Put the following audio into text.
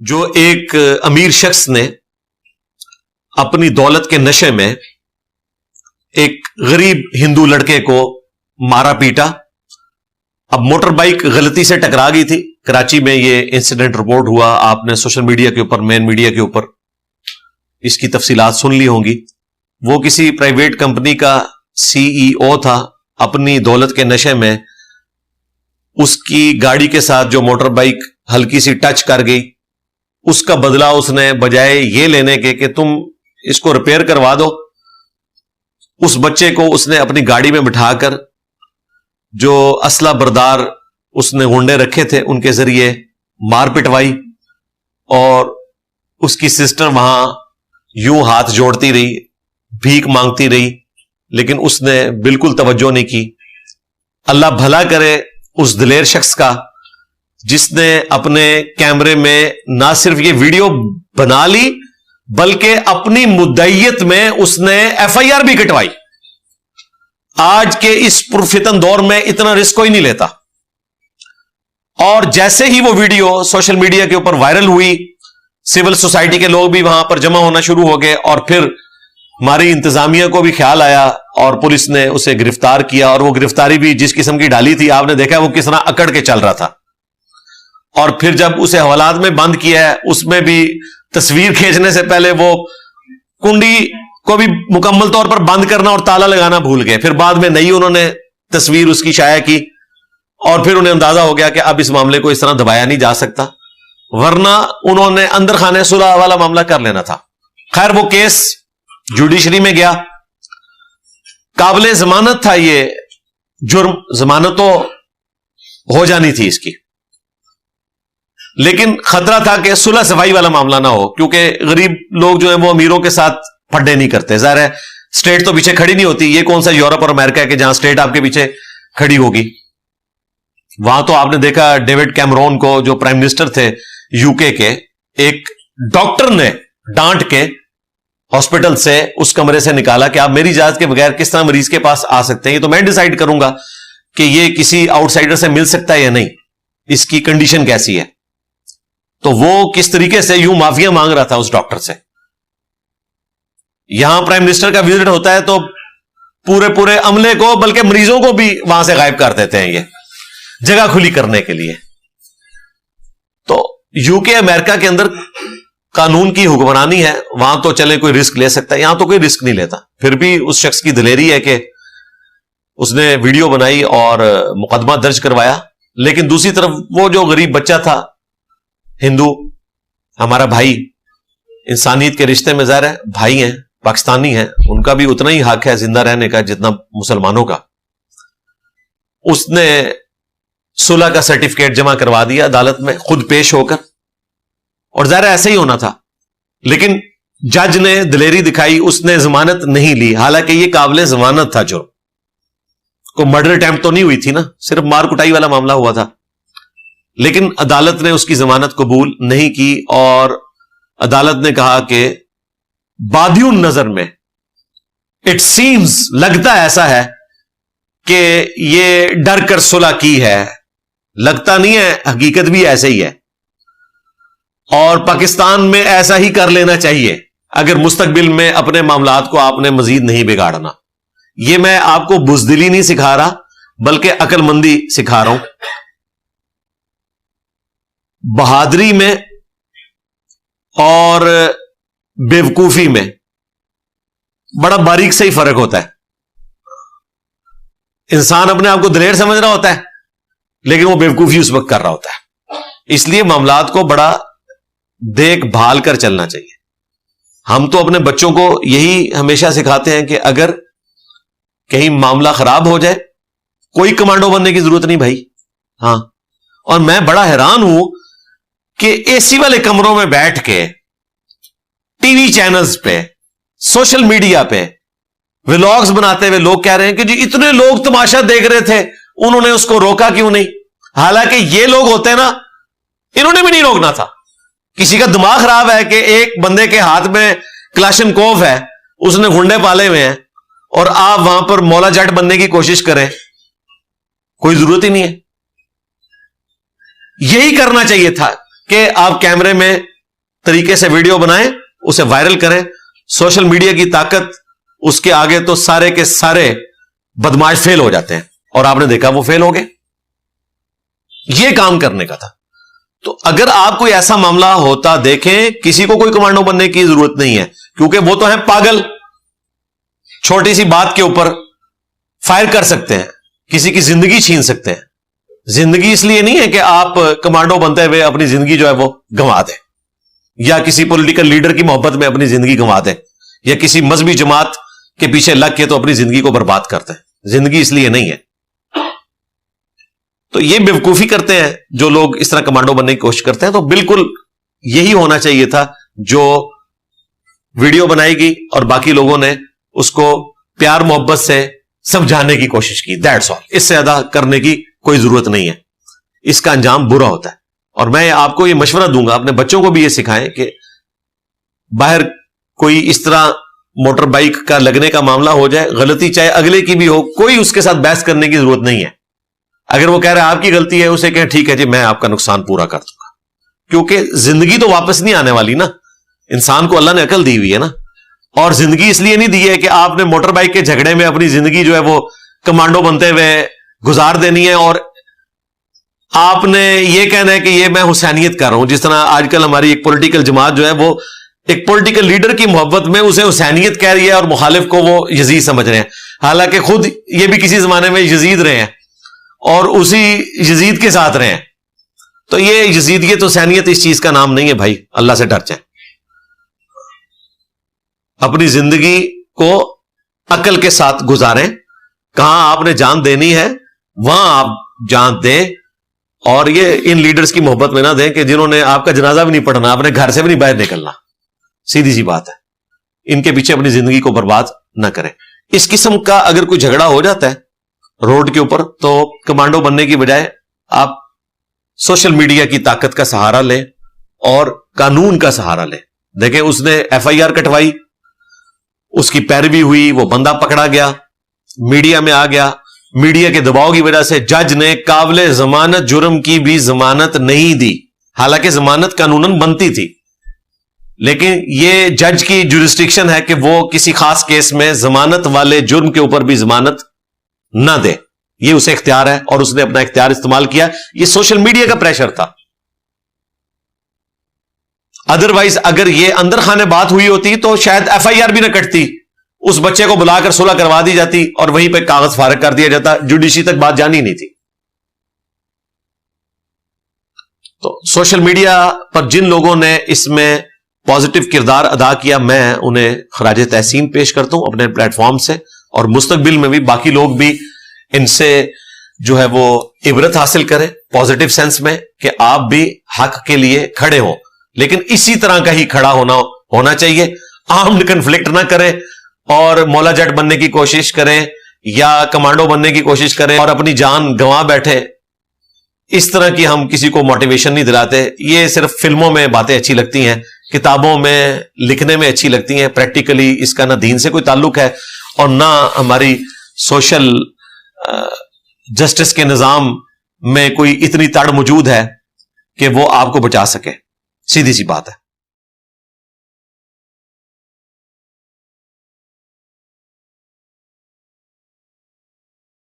جو ایک امیر شخص نے اپنی دولت کے نشے میں ایک غریب ہندو لڑکے کو مارا پیٹا. اب موٹر بائک غلطی سے ٹکرا گئی تھی. کراچی میں یہ انسیڈنٹ رپورٹ ہوا. آپ نے سوشل میڈیا کے اوپر، مین میڈیا کے اوپر اس کی تفصیلات سن لی ہوں گی. وہ کسی پرائیویٹ کمپنی کا سی ای او تھا. اپنی دولت کے نشے میں اس کی گاڑی کے ساتھ جو موٹر بائک ہلکی سی ٹچ کر گئی، اس کا بدلہ اس نے بجائے یہ لینے کے کہ تم اس کو ریپیئر کروا دو، اس بچے کو اس نے اپنی گاڑی میں بٹھا کر جو اسلحہ بردار اس نے گنڈے رکھے تھے ان کے ذریعے مار پٹوائی. اور اس کی سسٹر وہاں یوں ہاتھ جوڑتی رہی، بھیک مانگتی رہی، لیکن اس نے بالکل توجہ نہیں کی. اللہ بھلا کرے اس دلیر شخص کا جس نے اپنے کیمرے میں نہ صرف یہ ویڈیو بنا لی بلکہ اپنی مدعیت میں اس نے ایف آئی آر بھی کٹوائی. آج کے اس پرفتن دور میں اتنا رسک کوئی نہیں لیتا. اور جیسے ہی وہ ویڈیو سوشل میڈیا کے اوپر وائرل ہوئی، سول سوسائٹی کے لوگ بھی وہاں پر جمع ہونا شروع ہو گئے، اور پھر ہماری انتظامیہ کو بھی خیال آیا اور پولیس نے اسے گرفتار کیا. اور وہ گرفتاری بھی جس قسم کی ڈالی تھی، آپ نے دیکھا وہ کس طرح اکڑ کے چل رہا تھا. اور پھر جب اسے حوالات میں بند کیا ہے، اس میں بھی تصویر کھینچنے سے پہلے وہ کنڈی کو بھی مکمل طور پر بند کرنا اور تالا لگانا بھول گئے. پھر بعد میں نئی انہوں نے تصویر اس کی شائع کی، اور پھر انہیں اندازہ ہو گیا کہ اب اس معاملے کو اس طرح دبایا نہیں جا سکتا، ورنہ انہوں نے اندر خانے صلح والا معاملہ کر لینا تھا. خیر وہ کیس جوڈیشری میں گیا. قابل ضمانت تھا یہ جرم، ضمانت تو ہو جانی تھی اس کی، لیکن خطرہ تھا کہ صلح صفائی والا معاملہ نہ ہو، کیونکہ غریب لوگ جو ہیں وہ امیروں کے ساتھ پھڈے نہیں کرتے. ظاہر ہے اسٹیٹ تو پیچھے کھڑی نہیں ہوتی. یہ کون سا یورپ اور امریکہ ہے کہ جہاں اسٹیٹ آپ کے پیچھے کھڑی ہوگی. وہاں تو آپ نے دیکھا ڈیوڈ کیمرون کو، جو پرائم منسٹر تھے یو کے، ایک ڈاکٹر نے ڈانٹ کے ہاسپٹل سے اس کمرے سے نکالا کہ آپ میری اجازت کے بغیر کس طرح مریض کے پاس آ سکتے ہیں، یہ تو میں ڈیسائیڈ کروں گا کہ یہ کسی آؤٹ سائڈر سے مل سکتا ہے یا نہیں، اس کی کنڈیشن کیسی ہے. تو وہ کس طریقے سے یوں معافیا مانگ رہا تھا اس ڈاکٹر سے. یہاں پرائم منسٹر کا وزٹ ہوتا ہے تو پورے عملے کو بلکہ مریضوں کو بھی وہاں سے غائب کر دیتے ہیں، یہ جگہ کھلی کرنے کے لیے. تو یو کے امریکہ کے اندر قانون کی حکمرانی ہے، وہاں تو چلے کوئی رسک لے سکتا ہے، یہاں تو کوئی رسک نہیں لیتا. پھر بھی اس شخص کی دلیری ہے کہ اس نے ویڈیو بنائی اور مقدمہ درج کروایا. لیکن دوسری طرف وہ جو غریب بچہ تھا ہندو، ہمارا بھائی، انسانیت کے رشتے میں ظاہر ہے بھائی ہیں، پاکستانی ہیں، ان کا بھی اتنا ہی حق ہے زندہ رہنے کا جتنا مسلمانوں کا. اس نے صلح کا سرٹیفکیٹ جمع کروا دیا عدالت میں خود پیش ہو کر، اور ظاہر ایسے ہی ہونا تھا. لیکن جج نے دلیری دکھائی، اس نے ضمانت نہیں لی، حالانکہ یہ قابل ضمانت تھا. جو کوئی مرڈر اٹیمپٹ تو نہیں ہوئی تھی نا، صرف مار کٹائی والا معاملہ ہوا تھا. لیکن عدالت نے اس کی ضمانت قبول نہیں کی، اور عدالت نے کہا کہ بادی النظر میں اٹ سیمز، لگتا ایسا ہے کہ یہ ڈر کر صلح کی ہے. لگتا نہیں ہے، حقیقت بھی ایسے ہی ہے. اور پاکستان میں ایسا ہی کر لینا چاہیے اگر مستقبل میں اپنے معاملات کو آپ نے مزید نہیں بگاڑنا. یہ میں آپ کو بزدلی نہیں سکھا رہا بلکہ عقل مندی سکھا رہا ہوں. بہادری میں اور بیوقوفی میں بڑا باریک سے ہی فرق ہوتا ہے. انسان اپنے آپ کو دلیر سمجھ رہا ہوتا ہے لیکن وہ بیوقوفی اس وقت کر رہا ہوتا ہے. اس لیے معاملات کو بڑا دیکھ بھال کر چلنا چاہیے. ہم تو اپنے بچوں کو یہی ہمیشہ سکھاتے ہیں کہ اگر کہیں معاملہ خراب ہو جائے کوئی کمانڈو بننے کی ضرورت نہیں بھائی. ہاں، اور میں بڑا حیران ہوں کہ اے سی والے کمروں میں بیٹھ کے ٹی وی چینلز پہ، سوشل میڈیا پہ ولاگز بناتے ہوئے لوگ کہہ رہے ہیں کہ جی اتنے لوگ تماشا دیکھ رہے تھے، انہوں نے اس کو روکا کیوں نہیں. حالانکہ یہ لوگ ہوتے ہیں نا، انہوں نے بھی نہیں روکنا تھا. کسی کا دماغ خراب ہے کہ ایک بندے کے ہاتھ میں کلاشن کوف ہے، اس نے گھنڈے پالے ہوئے ہیں، اور آپ وہاں پر مولا جٹ بننے کی کوشش کریں. کوئی ضرورت ہی نہیں ہے. یہی کرنا چاہیے تھا کہ آپ کیمرے میں طریقے سے ویڈیو بنائیں, اسے وائرل کریں. سوشل میڈیا کی طاقت اس کے آگے تو سارے کے سارے بدماش فیل ہو جاتے ہیں, اور آپ نے دیکھا وہ فیل ہو گئے. یہ کام کرنے کا تھا. تو اگر آپ کوئی ایسا معاملہ ہوتا دیکھیں, کسی کو کوئی کمانڈو بننے کی ضرورت نہیں ہے, کیونکہ وہ تو ہیں پاگل, چھوٹی سی بات کے اوپر فائر کر سکتے ہیں, کسی کی زندگی چھین سکتے ہیں. زندگی اس لیے نہیں ہے کہ آپ کمانڈو بنتے ہوئے اپنی زندگی جو ہے وہ گنوا دیں, یا کسی پولیٹیکل لیڈر کی محبت میں اپنی زندگی گنوا دیں, یا کسی مذہبی جماعت کے پیچھے لگ کے تو اپنی زندگی کو برباد کرتے ہیں. زندگی اس لیے نہیں ہے. تو یہ بیوقوفی کرتے ہیں جو لوگ اس طرح کمانڈو بننے کی کوشش کرتے ہیں. تو بالکل یہی ہونا چاہیے تھا جو ویڈیو بنائی گئی, اور باقی لوگوں نے اس کو پیار محبت سے سمجھانے کی کوشش کی. That's all. اس سے زیادہ کرنے کی کوئی ضرورت نہیں ہے. اس کا انجام برا ہوتا ہے. اور میں آپ کو یہ مشورہ دوں گا, اپنے بچوں کو بھی یہ سکھائیں کہ باہر کوئی اس طرح موٹر بائک کا لگنے کا معاملہ ہو جائے, غلطی چاہے اگلے کی بھی ہو, کوئی اس کے ساتھ بحث کرنے کی ضرورت نہیں ہے. اگر وہ کہہ رہا ہے آپ کی غلطی ہے, اسے کہیں ٹھیک ہے جی میں آپ کا نقصان پورا کر دوں گا, کیونکہ زندگی تو واپس نہیں آنے والی نا. انسان کو اللہ نے عقل دی ہوئی ہے نا, اور زندگی اس لیے نہیں دی ہے کہ آپ نے موٹر بائک کے جھگڑے میں اپنی زندگی جو ہے وہ کمانڈو بنتے ہوئے گزار دینی ہے, اور آپ نے یہ کہنا ہے کہ یہ میں حسینیت کر رہا ہوں. جس طرح آج کل ہماری ایک پولیٹیکل جماعت جو ہے وہ ایک پولیٹیکل لیڈر کی محبت میں اسے حسینیت کہہ رہی ہے, اور مخالف کو وہ یزید سمجھ رہے ہیں, حالانکہ خود یہ بھی کسی زمانے میں یزید رہے ہیں اور اسی یزید کے ساتھ رہے ہیں. تو یہ یزیدیت حسینیت اس چیز کا نام نہیں ہے بھائی. اللہ سے ڈر جائیں. اپنی زندگی کو عقل کے ساتھ گزاریں. کہاں آپ نے جان دینی ہے وہاں آپ جان دیں, اور یہ ان لیڈرز کی محبت میں نہ دیں کہ جنہوں نے آپ کا جنازہ بھی نہیں پڑھنا, اپنے گھر سے بھی نہیں باہر نکلنا. سیدھی سی بات ہے. ان کے پیچھے اپنی زندگی کو برباد نہ کریں. اس قسم کا اگر کوئی جھگڑا ہو جاتا ہے روڈ کے اوپر, تو کمانڈو بننے کی بجائے آپ سوشل میڈیا کی طاقت کا سہارا لیں اور قانون کا سہارا لیں. دیکھیں اس نے FIR کٹوائی, اس کی پیروی ہوئی, وہ بندہ پکڑا گیا, میڈیا میں آ گیا. میڈیا کے دباؤ کی وجہ سے جج نے قابل ضمانت جرم کی بھی ضمانت نہیں دی, حالانکہ ضمانت قانوناً بنتی تھی. لیکن یہ جج کی جورسڈکشن ہے کہ وہ کسی خاص کیس میں ضمانت والے جرم کے اوپر بھی ضمانت نہ دے. یہ اسے اختیار ہے اور اس نے اپنا اختیار استعمال کیا. یہ سوشل میڈیا کا پریشر تھا. ادروائز اگر یہ اندر خانے بات ہوئی ہوتی تو شاید FIR بھی نہ کٹتی, اس بچے کو بلا کر صلح کروا دی جاتی اور وہیں پہ کاغذ فارغ کر دیا جاتا, جوڈیشری تک بات جانی نہیں تھی. تو سوشل میڈیا پر جن لوگوں نے اس میں پازیٹو کردار ادا کیا, میں انہیں خراج تحسین پیش کرتا ہوں اپنے پلیٹ فارم سے, اور مستقبل میں بھی باقی لوگ بھی ان سے جو ہے وہ عبرت حاصل کریں پازیٹو سینس میں, کہ آپ بھی حق کے لیے کھڑے ہوں, لیکن اسی طرح کا ہی کھڑا ہونا چاہیے. آرمڈ کنفلکٹ نہ کریں اور مولا جٹ بننے کی کوشش کریں یا کمانڈو بننے کی کوشش کریں اور اپنی جان گنوا بیٹھے. اس طرح کی ہم کسی کو موٹیویشن نہیں دلاتے. یہ صرف فلموں میں باتیں اچھی لگتی ہیں, کتابوں میں لکھنے میں اچھی لگتی ہیں. پریکٹیکلی اس کا نہ دین سے کوئی تعلق ہے اور نہ ہماری سوشل جسٹس کے نظام میں کوئی اتنی تڑ موجود ہے کہ وہ آپ کو بچا سکے. سیدھی سی بات ہے.